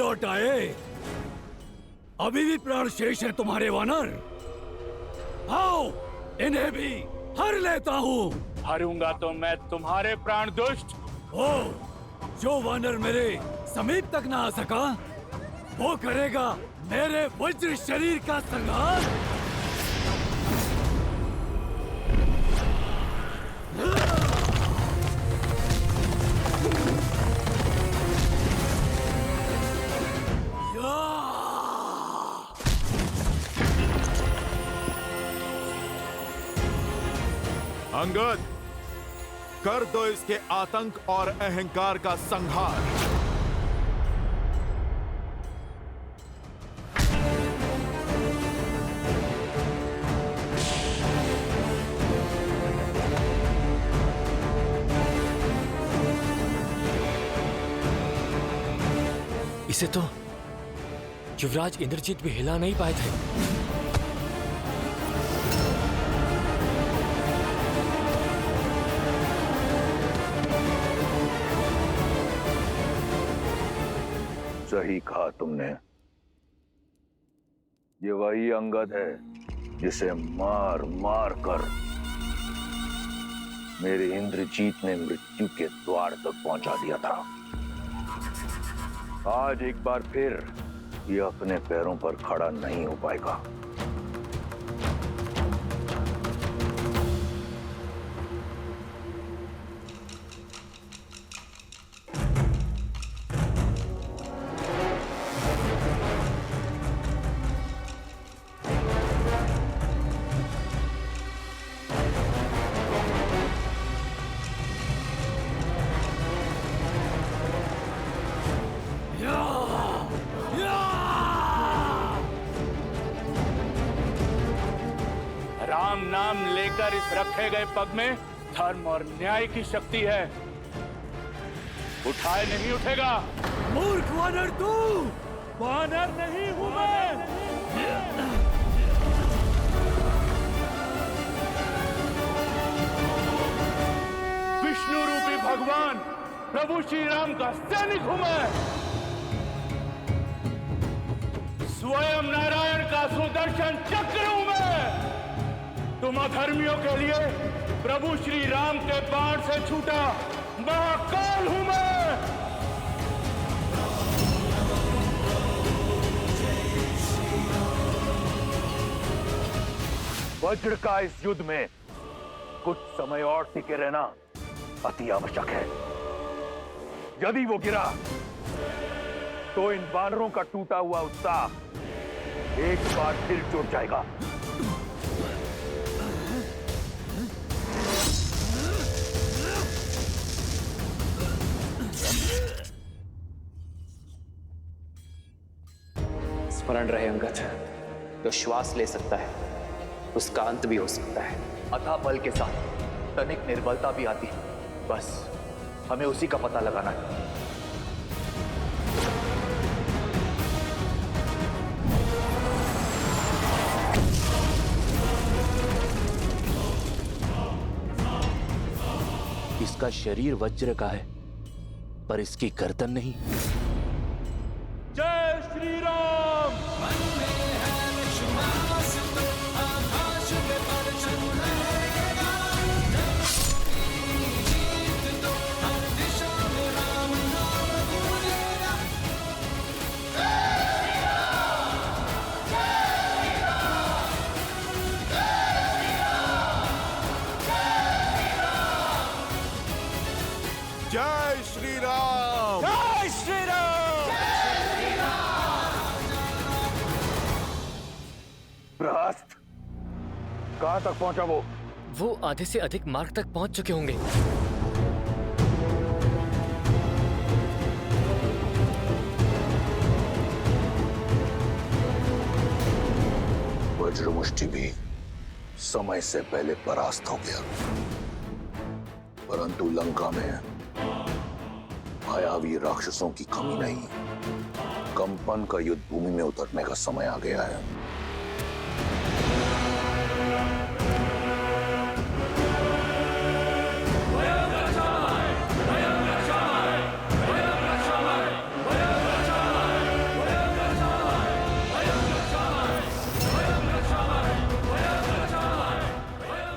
लौट आए? अभी भी प्राण शेष है तुम्हारे वानर? आओ, इन्हें भी हर लेता हूँ। हरूंगा तो मैं तुम्हारे प्राण दुष्ट। ओ, जो वानर मेरे समीप तक ना आ सका, वो करेगा मेरे वज्र शरीर का संहार। अंगद, कर दो इसके आतंक और अहंकार का संहार। इसे तो युवराज इंद्रजीत भी हिला नहीं पाए थे। सही कहा तुमने। ये वही अंगद है जिसे मार मार कर मेरे इंद्रजीत ने मृत्यु के द्वार तक पहुंचा दिया था। आज एक बार फिर ये अपने पैरों पर खड़ा नहीं हो पाएगा। राम नाम लेकर इस रखे गए पग में धर्म और न्याय की शक्ति है। उठाए नहीं उठेगा। मूर्ख वानर तू! वानर नहीं हूं मैं। विष्णु रूपी भगवान प्रभु श्री राम का सैनिक हूं मैं। स्वयं नारायण का सुदर्शन चक्र हूं मैं। तुम अधर्मियों के लिए प्रभु श्री राम के बाण से छूटा महाकाल हूं मैं। वज्र का इस युद्ध में कुछ समय और टिके रहना अति आवश्यक है। यदि वो गिरा तो इन वानरों का टूटा हुआ उत्साह एक बार फिर जुट जाएगा। स्मरण रहे अंगद, जो श्वास ले सकता है उसका अंत भी हो सकता है। अथाह बल के साथ तनिक निर्बलता भी आती है। बस हमें उसी का पता लगाना है। इसका शरीर वज्र का है पर इसकी गर्दन नहीं। जय श्री राम। जय श्री राम। जय श्री राम! प्रहस्त, कहां तक पहुंचा वो? वो आधे से अधिक मार्ग तक पहुंच चुके होंगे। वज्रमुष्टि भी समय से पहले परास्त हो गया, परंतु लंका में मायावी राक्षसों की कमी नहीं। कंपन का युद्ध भूमि में उतरने का समय आ गया है।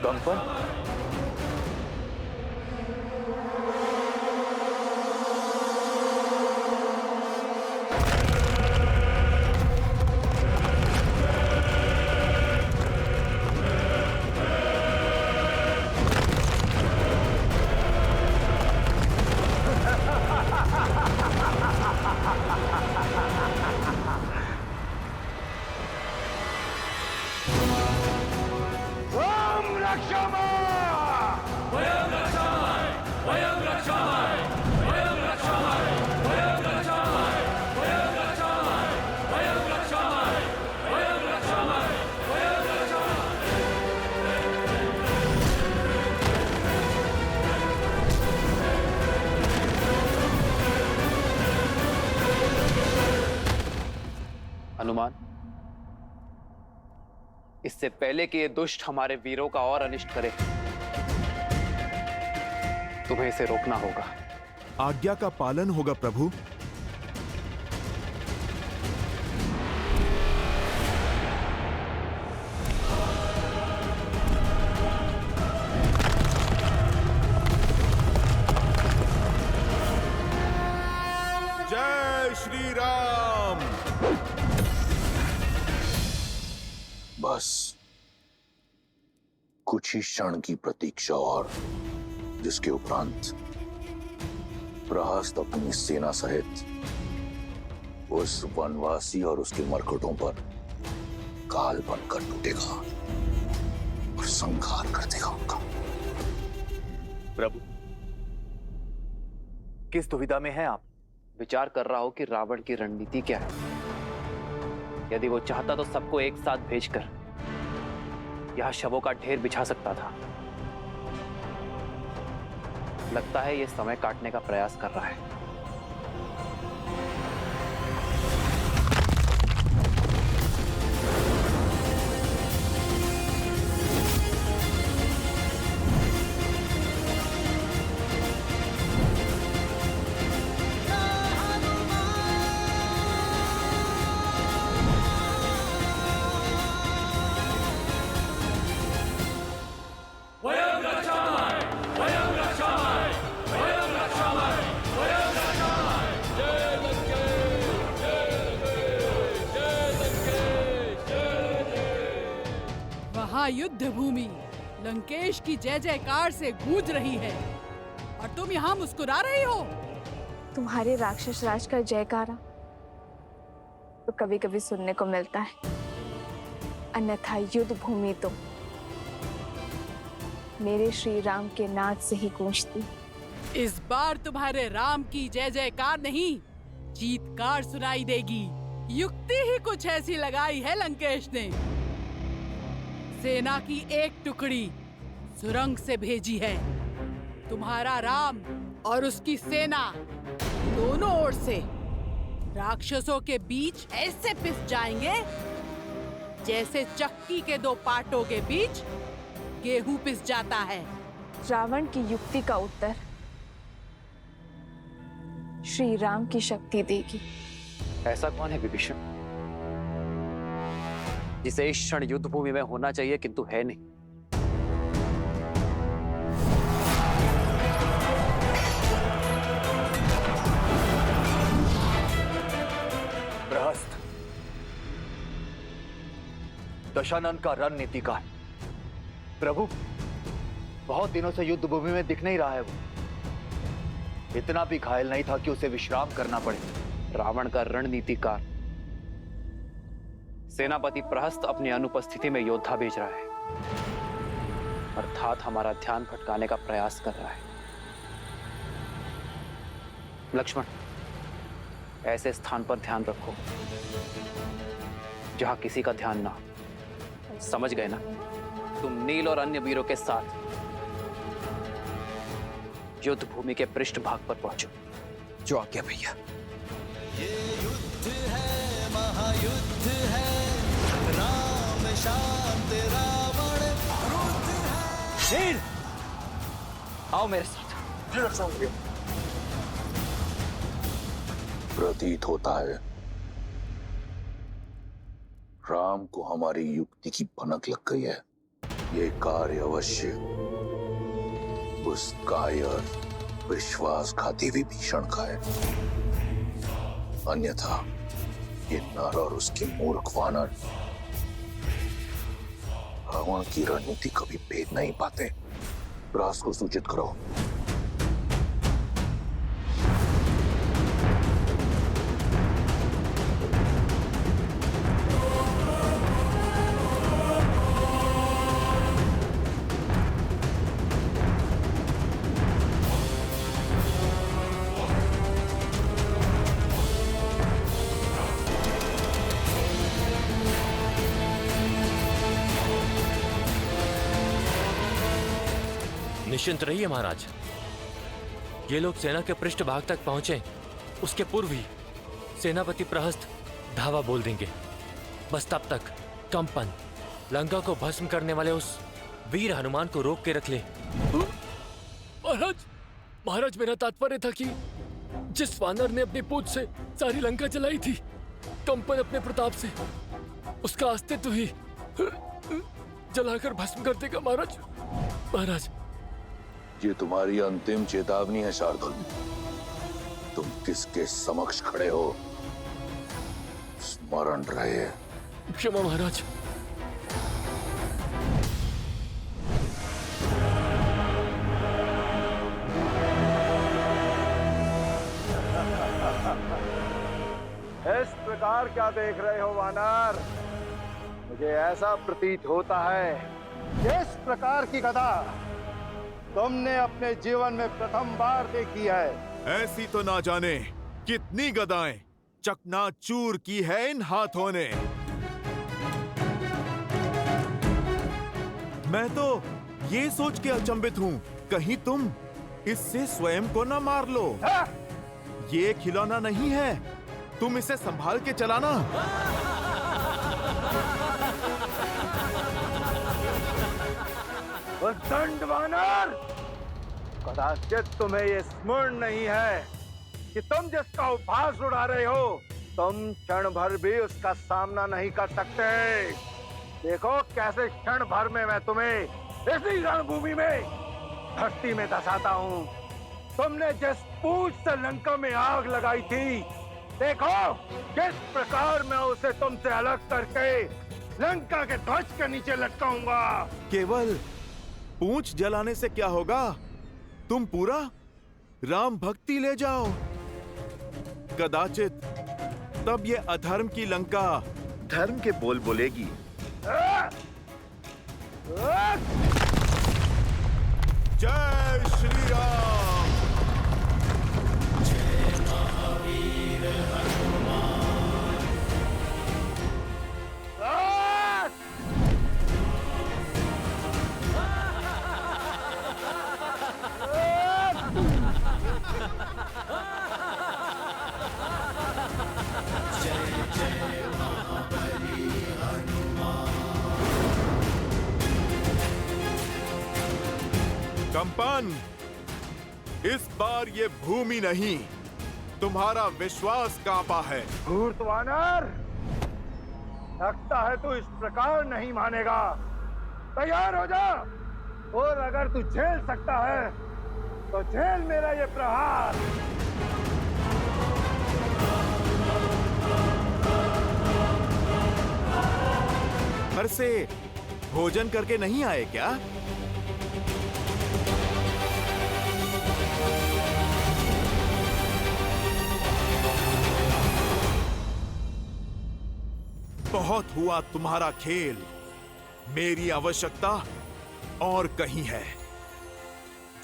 कंपन? हनुमान, इससे पहले कि ये दुष्ट हमारे वीरों का और अनिष्ट करे, तुम्हें इसे रोकना होगा। आज्ञा का पालन होगा प्रभु। जय श्री राम। बस कुछ ही क्षण की प्रतीक्षा और, जिसके उपरांत प्रहस्त अपनी सेना सहित उस वनवासी और उसके मरकटों पर काल बनकर टूटेगा और संहार कर देगा उनका। प्रभु, किस दुविधा में हैं आप? विचार कर रहा हो कि रावण की रणनीति क्या है। यदि वो चाहता तो सबको एक साथ भेजकर यहां शवों का ढेर बिछा सकता था। लगता है ये समय काटने का प्रयास कर रहा है। युद्ध भूमि लंकेश की जय जयकार से गूंज रही है और तुम यहाँ मुस्कुरा रही हो। तुम्हारे राक्षस राज का जयकारा तो कभी कभी सुनने को मिलता है, अन्यथा युद्ध भूमि तो मेरे श्री राम के नाद से ही गूंजती। इस बार तुम्हारे राम की जय जयकार नहीं, चीत्कार सुनाई देगी। युक्ति ही कुछ ऐसी लगाई है लंकेश ने। सेना की एक टुकड़ी सुरंग से भेजी है। तुम्हारा राम और उसकी सेना दोनों ओर से राक्षसों के बीच ऐसे पिस जाएंगे जैसे चक्की के दो पाटों के बीच गेहूं पिस जाता है। रावण की युक्ति का उत्तर श्री राम की शक्ति देगी। ऐसा कौन है विभीषण जिसे इस क्षण युद्ध भूमि में होना चाहिए किंतु है नहीं? प्रहस्त दशानन का रणनीतिकार। प्रभु, बहुत दिनों से युद्ध भूमि में दिख नहीं रहा है वो। इतना भी घायल नहीं था कि उसे विश्राम करना पड़े। रावण का रणनीतिकार सेनापति प्रहस्त अपनी अनुपस्थिति में योद्धा भेज रहा है, अर्थात हमारा ध्यान भटकाने का प्रयास कर रहा है। लक्ष्मण, ऐसे स्थान पर ध्यान रखो जहां किसी का ध्यान ना हो। समझ गए ना? तुम नील और अन्य वीरों के साथ युद्ध भूमि के पृष्ठभाग पर पहुंचो। जो आज्ञा भैया। ये युद्ध है, महायुद्ध है, राम शांत रावण क्रुद्ध है। शेर, आओ मेरे साथ। प्रतीत होता है राम को हमारी युक्ति की भनक लग गई है। ये कार्य अवश्य उस कायर विश्वासघाती विभीषण का है, अन्यथा ये नर और उसके मूर्ख वानर रावण की रणनीति कभी भेद नहीं पाते। राज को सूचित करो। निश्चिंत रहिए महाराज, ये लोग सेना के पृष्ठभाग तक पहुंचे उसके पूर्व ही सेनापति प्रहस्त धावा बोल देंगे। बस तब तक कंपन लंका को भस्म करने वाले उस वीर हनुमान को रोक के रख ले। महाराज मेरा तात्पर्य था कि जिस वानर ने अपनी पूंछ से सारी लंका जलाई थी, कंपन अपने प्रताप से उसका अस्तित्व ही जलाकर भस्म कर देगा। महाराज ये तुम्हारी अंतिम चेतावनी है शार्दुल। तुम किसके समक्ष खड़े हो स्मरण रहे। क्षमा महाराज। इस प्रकार क्या देख रहे हो वानर? मुझे ऐसा प्रतीत होता है इस प्रकार की गदा तुमने अपने जीवन में प्रथम बार देखी है। ऐसी तो ना जाने कितनी गदाएं चकनाचूर की है इन हाथों ने। मैं तो ये सोच के अचंभित हूँ, कहीं तुम इससे स्वयं को न मार लो। ये खिलौना नहीं है, तुम इसे संभाल के चलाना। दंड वानर, कदाचित तुम्हें ये स्मरण नहीं है कि तुम जिसका उपहास उड़ा रहे हो, तुम क्षण भर भी उसका सामना नहीं कर सकते। देखो कैसे क्षण भर में मैं तुम्हें इसी रणभूमि में धरती में धसाता हूँ। तुमने जिस पूंछ से लंका में आग लगाई थी, देखो किस प्रकार मैं उसे तुमसे अलग करके लंका के ध्वज के नीचे लटकाऊंगा। केवल पूंछ जलाने से क्या होगा, तुम पूरा राम भक्ति ले जाओ। कदाचित तब ये अधर्म की लंका धर्म के बोल बोलेगी। जय श्री राम। जय महावीर हनुमान। जय जय महाबली हनुमान। कंपन, इस बार ये भूमि नहीं, तुम्हारा विश्वास कांपा है। धूर्त वानर, लगता है तू इस प्रकार नहीं मानेगा। तैयार हो जा, और अगर तू झेल सकता है तो झेल मेरा ये प्रहार। घर से भोजन करके नहीं आए क्या? बहुत हुआ तुम्हारा खेल, मेरी आवश्यकता और कहीं है।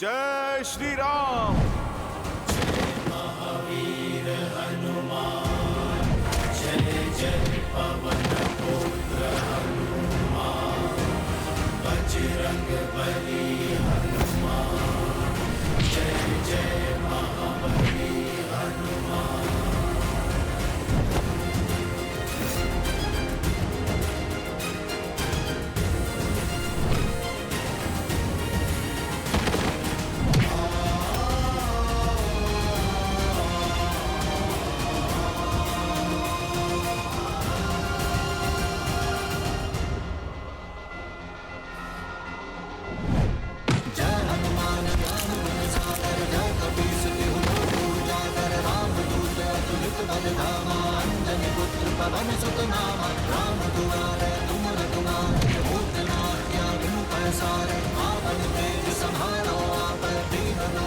जय श्री राम। जय महावीर हनुमान। जय जय पवन पुत्र हनुमान। बजरंग बली हनुमान। जय जय महाबली हनुमान। पवन सुत नाम राम दुआरे तुमर दुआरे होत न आज्ञा बिनु पैसारे आपन तेज संभालो आप दीननो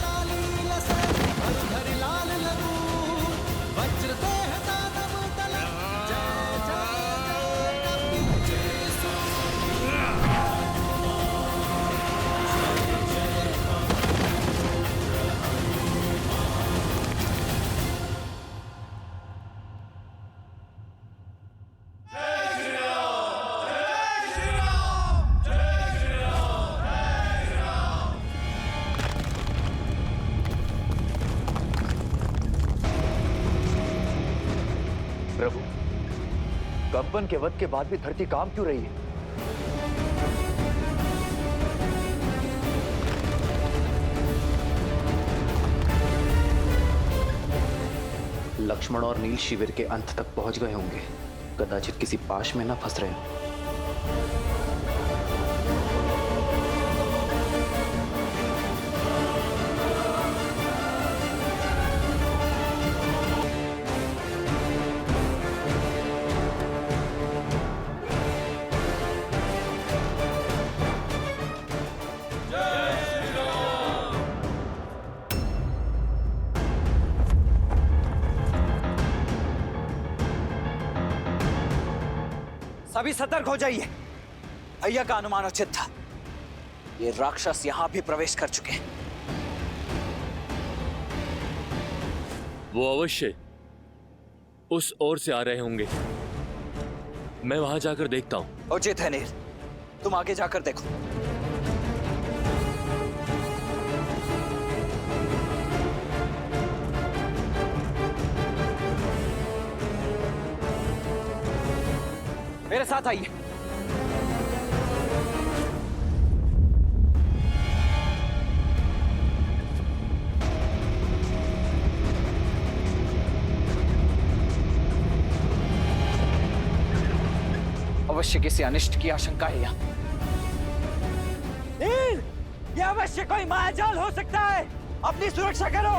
लाली लसे हर धरि लाल लगू वज्र देह दानव तल जय जय जय स्वामी प्रभु, कंपन के वध के बाद भी धरती काम क्यों रही है? लक्ष्मण और नील शिविर के अंत तक पहुंच गए होंगे। कदाचित किसी पाश में न फंस रहे हों। सभी सतर्क हो जाइए। भैया का अनुमान उचित था। ये राक्षस यहां भी प्रवेश कर चुके हैं। वो अवश्य उस ओर से आ रहे होंगे। मैं वहां जाकर देखता हूं। उचित है नील, तुम आगे जाकर देखो। मेरे साथ आइए। अवश्य किसी अनिष्ट की आशंका है यहाँ। नील, ये अवश्य कोई मायाजाल हो सकता है। अपनी सुरक्षा करो।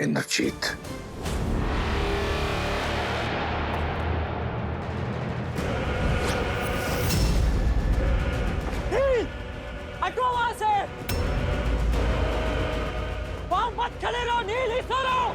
इंद्रजीत, हटो वहां से। वहां मत खड़े रहो। नील, ही सो रहो।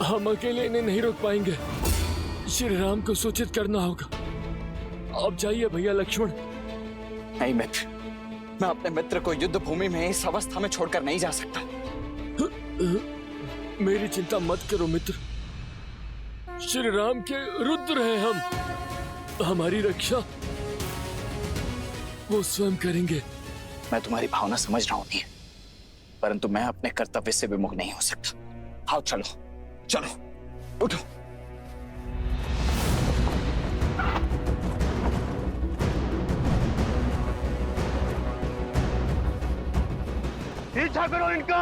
हम अकेले इन्हें नहीं रोक पाएंगे। श्री राम को सूचित करना होगा। अब जाइए भैया लक्ष्मण। नहीं मित्र, मैं अपने मित्र को युद्ध भूमि में इस अवस्था में छोड़कर नहीं जा सकता। मेरी चिंता मत करो मित्र। श्री राम के रुद्र हैं हम। हमारी रक्षा वो स्वयं करेंगे। मैं तुम्हारी भावना समझ रहा हूं नील, परंतु मैं अपने कर्तव्य से विमुख नहीं हो सकता। आओ चलो, चलो, उठो। पीछा करो इनका।